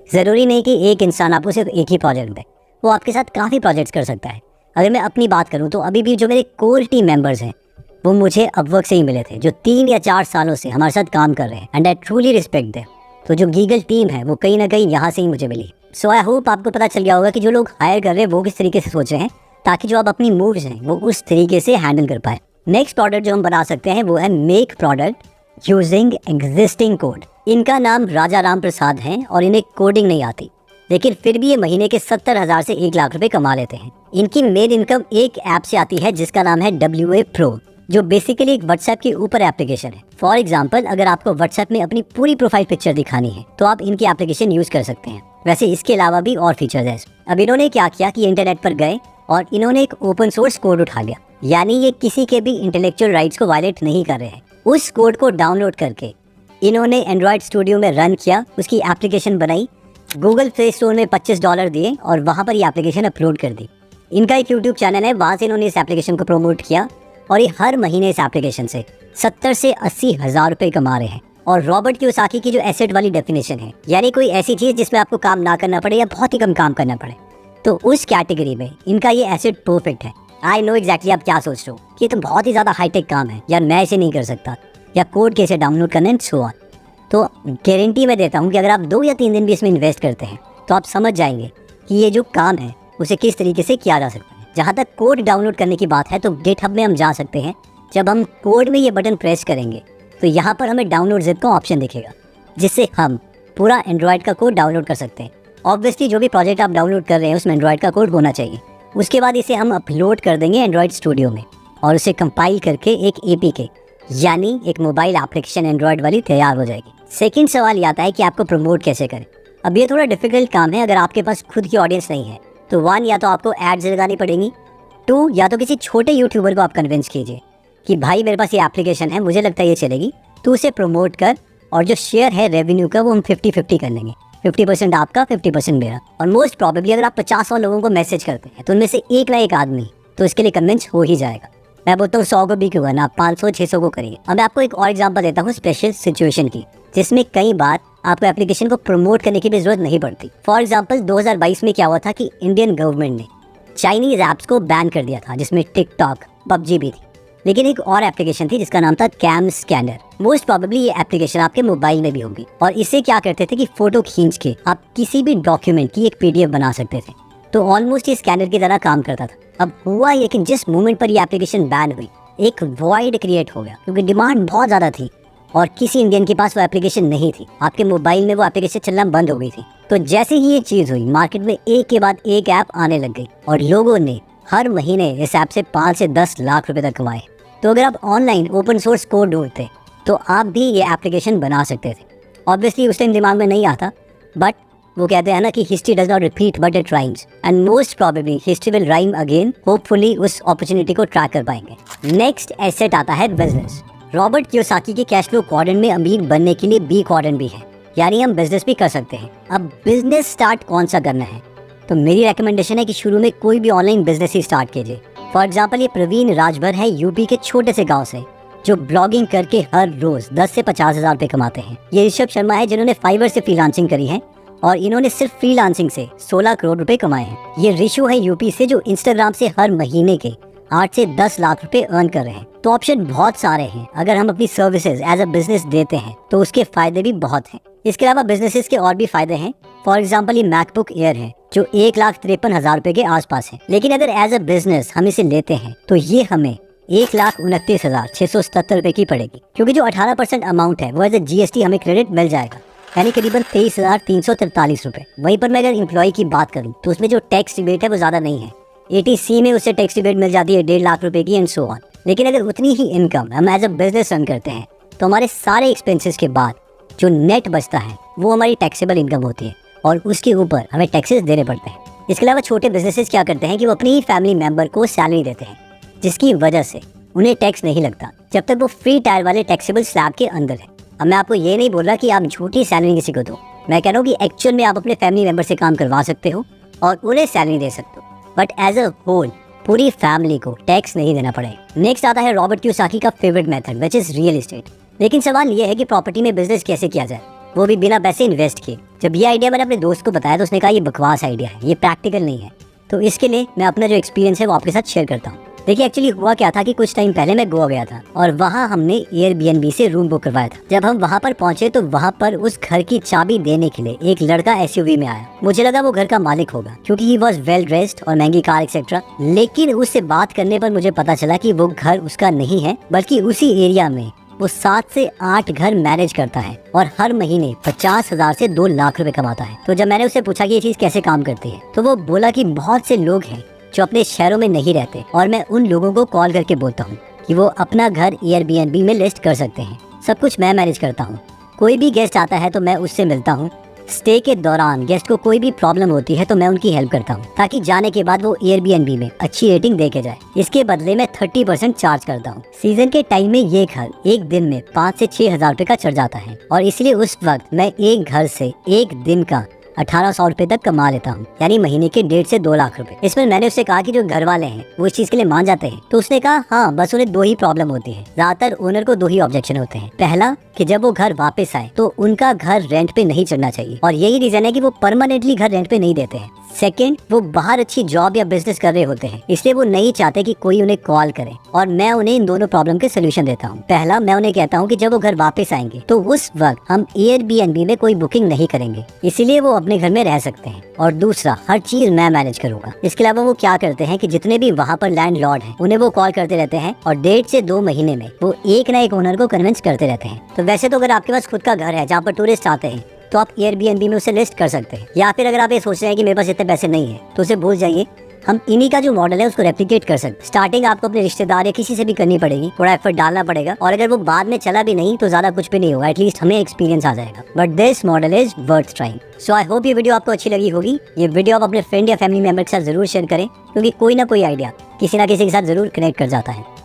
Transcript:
ज़रूरी नहीं कि एक इंसान आपको सिर्फ एक ही प्रोजेक्ट दे, वो आपके साथ काफ़ी प्रोजेक्ट्स कर सकता है। अगर मैं अपनी बात करूँ तो अभी भी जो मेरे कोर टीम मेंबर्स हैं वो मुझे अपवर्क से ही मिले थे, जो 3 या 4 सालों से हमारे साथ काम कर रहे हैं, and I truly respect them. तो जो गीगल टीम है वो कहीं ना कहीं यहाँ से ही मुझे मिली। सो आई होप आपको पता चल गया होगा कि जो लोग हायर कर रहे हैं वो किस तरीके से सोच रहे हैं, ताकि जो आप अपनी मूव्स हैं वो उस तरीके से हैंडल कर पाए। नेक्स्ट प्रोडक्ट जो हम बना सकते हैं वो है make product using existing code. इनका नाम राजा राम प्रसाद है और इन्हें कोडिंग नहीं आती, लेकिन फिर भी ये महीने के 70,000 से 1 लाख रुपए कमा लेते हैं। इनकी मेन इनकम एक ऐप से आती है जिसका नाम है WA Pro, जो बेसिकली एक व्हाट्सएप के ऊपर एप्लीकेशन है। फॉर एग्जाम्पल, अगर आपको व्हाट्सएप में अपनी पूरी प्रोफाइल पिक्चर दिखानी है तो आप इनकी एप्लीकेशन यूज कर सकते हैं। वैसे इसके अलावा भी और फीचर्स हैं। अब इन्होंने क्या किया कि इंटरनेट पर गए और इन्होंने एक ओपन सोर्स कोड उठा लिया, यानी ये किसी के भी इंटेलेक्चुअल राइट्स को वायलेट नहीं कर रहे हैं। उस कोड को डाउनलोड करके इन्होंने एंड्रॉयड स्टूडियो में रन किया, उसकी एप्लीकेशन बनाई, गूगल प्ले स्टोर में $25 दिए और वहाँ पर ये एप्लीकेशन अपलोड कर दी। इनका एक यूट्यूब चैनल है, वहाँ से इन्होंने इस एप्लीकेशन को प्रमोट किया और ये हर महीने इस एप्लीकेशन से 70 से 80 हज़ार रुपये कमा रहे हैं। और रॉबर्ट कियोसाकी की जो एसेट वाली डेफिनेशन है, यानी कोई ऐसी चीज़ जिसमें आपको काम ना करना पड़े या बहुत ही कम काम करना पड़े, तो उस कैटेगरी में इनका ये एसेट परफेक्ट है। आई नो एग्जैक्टली आप क्या सोच रहे हो कि ये तो बहुत ही ज़्यादा हाईटेक काम है यार, मैं इसे नहीं कर सकता, या कोड कैसे डाउनलोड करना एंड सो ऑन। तो गारंटी मैं देता हूँ कि अगर आप 2 या 3 दिन भी इसमें इन्वेस्ट करते हैं तो आप समझ जाएंगे कि ये जो काम है उसे किस तरीके से किया जा सकता है। जहाँ तक कोड डाउनलोड करने की बात है तो गिटहब में हम जा सकते हैं। जब हम कोड में ये बटन प्रेस करेंगे तो यहाँ पर हमें डाउनलोड ज़िप का ऑप्शन दिखेगा, जिससे हम पूरा एंड्रॉयड का कोड डाउनलोड कर सकते हैं। ऑब्वियसली जो भी प्रोजेक्ट आप डाउनलोड कर रहे हैं उसमें एंड्रॉयड का कोड होना चाहिए। उसके बाद इसे हम अपलोड कर देंगे एंड्रॉयड स्टूडियो में और उसे कंपाइल करके एक APK यानी एक मोबाइल एप्लीकेशन एंड्रॉयड वाली तैयार हो जाएगी। सेकंड सवाल ये आता है कि आपको प्रमोट कैसे करें। अब ये थोड़ा डिफिकल्ट काम है। अगर आपके पास खुद की ऑडियंस नहीं है तो 1 या तो आपको एड्स लगानी पड़ेंगी, 2 या तो किसी छोटे यूट्यूबर को आप कन्विंस कीजिए कि भाई मेरे पास ये एप्लीकेशन है, मुझे लगता है ये चलेगी, तो उसे प्रमोट कर, और जो शेयर है रेवेन्यू का वो हम 50-50 कर लेंगे, 50% आपका 50% मेरा। और मोस्ट प्रॉबेबली अगर आप 50 लोगों को मैसेज करते हैं तो उनमें से एक ना एक आदमी तो इसके लिए कन्विंस हो ही जाएगा। मैं बोलता हूँ 100 को भी क्यों करना, आप 500-600 को करिए। अब मैं आपको एक और एग्जांपल देता हूँ स्पेशल सिचुएशन की, जिसमें कई बार आपको एप्लीकेशन को प्रमोट करने की भी जरूरत नहीं पड़ती। फॉर एग्जांपल 2022 में क्या हुआ था कि इंडियन गवर्नमेंट ने चाइनीज ऐप्स को बैन कर दिया था, जिसमें टिकटॉक, PUBG भी थी, लेकिन एक और एप्लीकेशन थी जिसका नाम था कैम स्कैनर। मोस्ट प्रोबेबली ये एप्लीकेशन आपके मोबाइल में भी होगी, और इससे क्या करते थे कि फोटो खींच के आप किसी भी डॉक्यूमेंट की एक PDF बना सकते थे। तो ऑलमोस्ट ये स्कैनर की तरह काम करता था। अब हुआ ये कि जिस मोमेंट पर ये एप्लीकेशन बैन हुई, एक वॉइड क्रिएट हो गया, क्योंकि डिमांड बहुत ज़्यादा थी और किसी इंडियन के पास वो एप्लीकेशन नहीं थी। आपके मोबाइल में वो एप्लीकेशन चलना बंद हो गई थी। तो जैसे ही ये चीज़ हुई, मार्केट में एक के बाद एक ऐप आने लग गई और लोगों ने हर महीने इस ऐप से 5 से 10 लाख रुपए तक कमाए। तो अगर आप ऑनलाइन ओपन सोर्स कोड ढूंढते तो आप भी ये एप्लीकेशन बना सकते थे। ऑब्वियसली उस टाइम दिमाग में नहीं आता, बट वो कहते हैं ना कि history does not repeat but it rhymes, and most probably history will rhyme again. Hopefully उस अपॉर्चुनिटी को ट्रैक कर पाएंगे। नेक्स्ट एसेट आता है बिजनेस। रॉबर्ट कियोसाकी के कैश फ्लो क्वाड्रेंट में अमीर बनने के लिए B क्वाड्रेंट भी है, यानी हम बिजनेस भी कर सकते हैं। अब बिजनेस स्टार्ट कौन सा करना है, तो मेरी रिकमेंडेशन है कि शुरू में कोई भी ऑनलाइन बिजनेस ही स्टार्ट कीजिए। फॉर एग्जाम्पल ये प्रवीण राजभर है यूपी के छोटे से गाँव से, जो ब्लॉगिंग करके हर रोज 10 से 50 हज़ार रुपए कमाते हैं। ये ऋषभ शर्मा है जिन्होंने फाइवर से फ्रीलांसिंग करी है और इन्होंने सिर्फ फ्रीलांसिंग से 16 करोड़ रुपए कमाए हैं। ये ऋषु है यूपी से, जो इंस्टाग्राम से हर महीने के 8 से 10 लाख रुपए अर्न कर रहे हैं। तो ऑप्शन बहुत सारे हैं। अगर हम अपनी सर्विसेज एज अ बिजनेस देते हैं तो उसके फायदे भी बहुत हैं। इसके अलावा बिजनेसेस के और भी फायदे हैं। फॉर एग्जाम्पल ये मैकबुक एयर है जो 1,53,000 रुपए के आसपास है, लेकिन अगर एज अ बिजनेस हम इसे लेते हैं तो ये हमें 1,29,677 रुपए की पड़ेगी, क्योंकि जो 18% अमाउंट है वो एज अ GST हमें क्रेडिट मिल जाएगा, यानी करीबन 23,343 रुपए। वहीं पर मैं अगर एम्प्लॉय की बात करूँ तो उसमें जो टैक्स रिबेट है वो ज़्यादा नहीं है। ATC में उससे टैक्स रिबेट मिल जाती है 1.5 लाख रुपए की एंड सो ऑन। लेकिन अगर उतनी ही इनकम हम एज अ बिजनेस रन करते हैं तो हमारे सारे एक्सपेंसेस के बाद जो नेट बचता है वो हमारी टैक्सेबल इनकम होती है, और उसके ऊपर हमें टैक्सेस देने पड़ते हैं। इसके अलावा छोटे बिजनेसेस क्या करते हैं कि वो अपनी ही फैमिली मेंबर को सैलरी देते हैं, जिसकी वजह से उन्हें टैक्स नहीं लगता जब तक वो फ्री टायर वाले टैक्सेबल स्लैब के अंदर है। अब मैं आपको ये नहीं बोल रहा कि आप झूठी सैलरी किसी को दो, मैं कह रहा हूँ कि एक्चुअल में आप अपने फैमिली मेंबर से काम करवा सकते हो और उन्हें सैलरी दे सकते हो, बट एज अ होल पूरी फैमिली को टैक्स नहीं देना पड़ेगा। नेक्स्ट आता है रॉबर्ट कियोसाकी का favourite method, which is real estate. लेकिन सवाल ये है कि प्रॉपर्टी में बिजनेस कैसे किया जाए। वो भी बिना पैसे इन्वेस्ट किए। जब ये आइडिया मैंने अपने दोस्त को बताया तो उसने कहा ये बकवास आइडिया है, ये प्रैक्टिकल नहीं है। तो इसके लिए मैं अपना जो एक्सपीरियंस है वो आपके साथ शेयर करता हूँ। देखिए एक्चुअली हुआ क्या था कि कुछ टाइम पहले मैं गोवा गया था और वहाँ हमने एयरबीएनबी से रूम बुक करवाया था। जब हम वहाँ पर पहुंचे तो वहाँ पर उस घर की चाबी देने के लिए एक लड़का एसयूवी में आया। मुझे लगा वो घर का मालिक होगा क्योंकि ही वॉज वेल ड्रेस्ड और महंगी कार एक्सेट्रा, लेकिन उससे बात करने पर मुझे पता चला कि वो घर उसका नहीं है, बल्कि उसी एरिया में वो 7 से 8 घर मैनेज करता है और हर महीने 50,000 से 2 लाख रुपए कमाता है। तो जब मैंने उससे पूछा कि ये चीज कैसे काम करती है तो वो बोला कि बहुत से लोग हैं जो अपने शहरों में नहीं रहते और मैं उन लोगों को कॉल करके बोलता हूँ कि वो अपना घर एयरबीएनबी में लिस्ट कर सकते हैं। सब कुछ मैं मैनेज करता हूँ। कोई भी गेस्ट आता है तो मैं उससे मिलता हूँ। स्टे के दौरान गेस्ट को कोई भी प्रॉब्लम होती है तो मैं उनकी हेल्प करता हूँ ताकि जाने के बाद वो एयरबीएनबी में अच्छी रेटिंग दे के जाए। इसके बदले में 30% चार्ज करता हूँ। सीजन के टाइम में ये घर एक दिन में 5 से 6,000 रुपए का चढ़ जाता है और इसलिए उस वक्त मैं एक घर से एक दिन का 1800 रुपए तक कमा लेता हूँ, यानी महीने के 1.5 से 2 लाख रुपए। इसमें मैंने उससे कहा कि जो घर वाले हैं वो इस चीज के लिए मान जाते हैं, तो उसने कहा हाँ, बस उन्हें 2 ही प्रॉब्लम होती है। ज्यादातर ओनर को 2 ही ऑब्जेक्शन होते हैं। पहला कि जब वो घर वापस आए तो उनका घर रेंट पे नहीं चढ़ना चाहिए और यही रीजन है कि वो परमानेंटली घर रेंट पे नहीं देते हैं। सेकंड, वो बाहर अच्छी जॉब या बिजनेस कर रहे होते हैं, इसलिए वो नहीं चाहते कि कोई उन्हें कॉल करे और मैं उन्हें इन दोनों प्रॉब्लम के सोल्यूशन देता हूँ। पहला, मैं उन्हें कहता हूँ कि जब वो घर वापस आएंगे तो उस वक्त हम एयरबीएनबी में कोई बुकिंग नहीं करेंगे, इसीलिए वो अपने घर में रह सकते हैं। और दूसरा, हर चीज मैं मैनेज करूंगा। इसके अलावा वो क्या करते हैं कि जितने भी वहाँ पर लैंडलॉर्ड हैं उन्हें वो कॉल करते रहते हैं और 1.5 से 2 महीने में वो एक ना एक ओनर को कन्विंस करते रहते हैं। तो वैसे तो अगर आपके पास खुद का घर है जहाँ पर टूरिस्ट आते हैं तो आप एयरबीएनबी में उसे लिस्ट कर सकते हैं, या फिर अगर आप ये सोच रहे हैं कि मेरे पास इतने पैसे नहीं है तो उसे भूल जाइए। हम इन्हीं का जो मॉडल है उसको रेप्लिकेट कर सकते हैं। स्टार्टिंग आपको अपने रिश्तेदार या किसी से भी करनी पड़ेगी, थोड़ा एफर्ट डालना पड़ेगा और अगर वो बाद में चला भी नहीं तो ज्यादा कुछ भी नहीं होगा, एटलीस्ट हमें एक्सपीरियंस आ जाएगा। But this model is worth trying. So I hope ये वीडियो आपको अच्छी लगी होगी। ये वीडियो आप अपने फ्रेंड या फैमिली मेंबर के साथ जरूर शेयर करें क्योंकि कोई ना कोई आइडिया किसी ना किसी के साथ जरूर कनेक्ट कर जाता है।